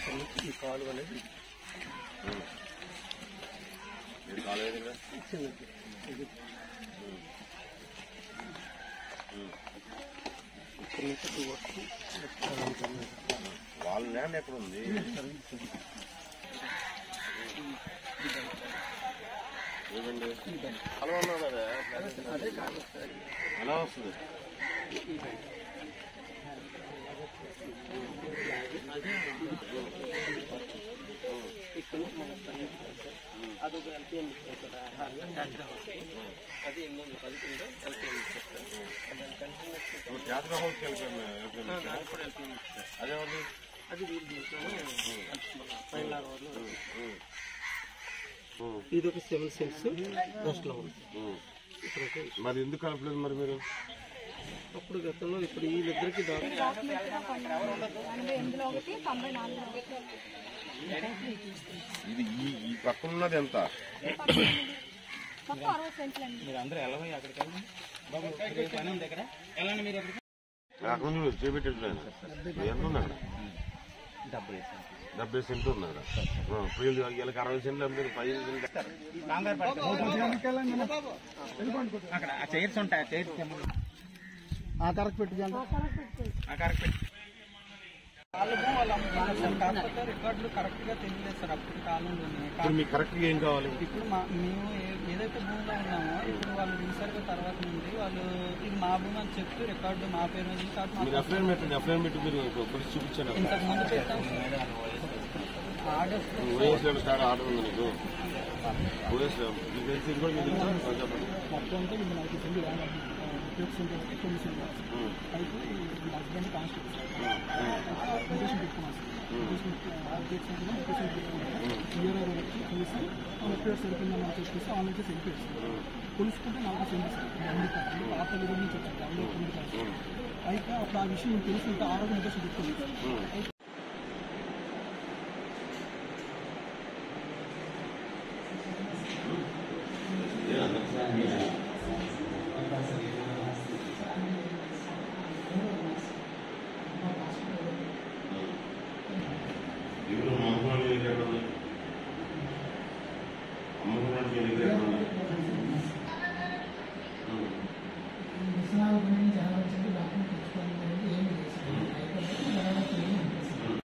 ఈ కాలు అనేది వాళ్ళ ల్యాండ్ ఎక్కడ ఉంది? అలా ఉన్నావు కదా, ఎలా వస్తుంది? అదొక ఎల్పిఎం అది 811 అది ఇది ఒక 7 సెల్స్ రెస్ట్ లో ఉంది. మరి ఎందుకు కలపలేదు మరి మీరు? అప్పుడు గతంలో ఇప్పుడు వీళ్ళిద్దరికి ఇది ఈ పక్కన ఉన్నది ఎంత? అక్కడ చేపెట్టలేదు ఎంత ఉంది అక్కడ? 70 సెంట్లు ఉంది అక్కడ. వీళ్ళకి 60 సెంట్లు అమ్మారు, 15 సెంట్లు. చైర్స్ ఉంటాయి, చైర్స్ కరెక్ట్ పెట్టి కాకపోతే రికార్డులు కరెక్ట్ గా తెలియలేదు సార్ అప్పుడు కాలంలోనే. మీకు కరెక్ట్ గా ఏం కావాలి? ఇప్పుడు మేము ఏదైతే భూమిలో ఉన్నామో ఇప్పుడు వాళ్ళు రీసర్వ్ తర్వాత నుండి వాళ్ళు ఇది మా భూమి అని చెప్తూ రికార్డు మా పేరు మీద అఫ్లైన్మెంట్ మీరు చూపించారు. ఇంతకు ముందు పెట్టాం ఆర్డర్ ఆర్డర్ ఉంది నీకు? మొత్తం అంటే ఇది నాకు తెలియదు. అయితే హస్బెండ్ కాన్స్టిట్యూషన్ పెట్టుకున్నాం సార్. కలిసి ఎఫ్ఐఆర్ సరిపోయిందని చెప్పేసి ఆన్లైన్ చేసి వెళ్ళిపోయారు సార్. తెలుసుకుంటే 4 సెంట్లు సార్ పాత విధి నుంచి వచ్చారు. అయితే అప్పుడు ఆ విషయం నేను తెలుసుకుంటే ఆ రోజు ఇంట్రెస్ట్ పెట్టుకుంది. అమ్మకున్నాడు